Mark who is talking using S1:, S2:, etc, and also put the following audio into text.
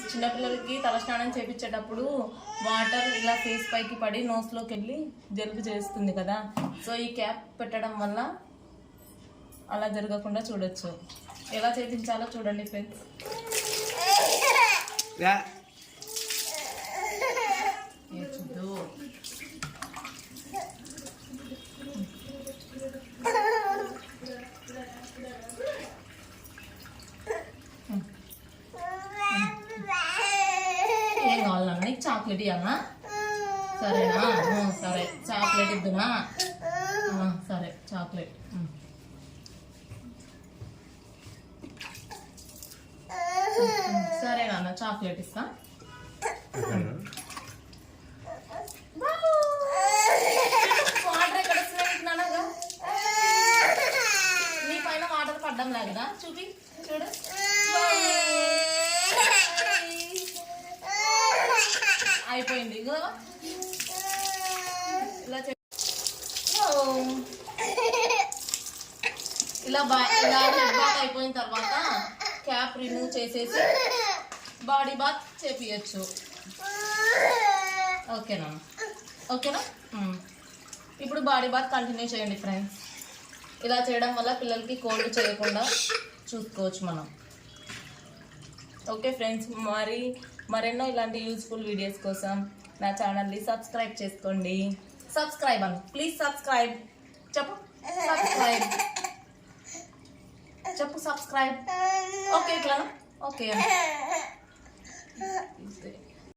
S1: చిన్నపిల్లలకి తలస్నానం చేయించేటప్పుడు వాటర్ ఇలా ఫేస్ పైకి పడి నోస్లోకి వెళ్ళి జలుబు చేస్తుంది కదా, సో ఈ క్యాప్ పెట్టడం వల్ల అలా జరగకుండా చూడొచ్చు. ఎలా చేయించాలో చూడండి ఫ్రెండ్స్. ఏం కావాలన్నా నీకు చాక్లెట్ ఇవ్వాలన్నా? సరేనా? సరే చాక్లెట్ ఇద్దునా? సరే చాక్లెట్. సరే నాన్న చాక్లెట్ ఇస్తా. వాటర్ ఎక్కడ వస్తున్నాయి నాన్నగా? నీ పైన వాటర్ పడ్డం లేదా? చూపి చూడు. అయిపోయింది కదా. ఇలా హెడ్ బాత్ అయిపోయిన తర్వాత క్యాప్ రిమూవ్ చేసేసి బాడీ బాత్ చేపియచ్చు. ఓకేనా? ఓకేనా? ఇప్పుడు బాడీ బాత్ కంటిన్యూ చేయండి ఫ్రెండ్స్. ఇలా చేయడం వల్ల పిల్లలకి కోల్డ్ చేయకుండా చూసుకోవచ్చు మనం. ఓకే ఫ్రెండ్స్, మరెన్నో ఇలాంటి యూస్ఫుల్ వీడియోస్ కోసం నా ఛానల్ని సబ్స్క్రైబ్ చేసుకోండి. సబ్స్క్రైబ్ అని ప్లీజ్ సబ్స్క్రైబ్ చెప్పు. సబ్స్క్రైబ్ చెప్పు. సబ్స్క్రైబ్. ఓకే ఇట్లా ఓకే.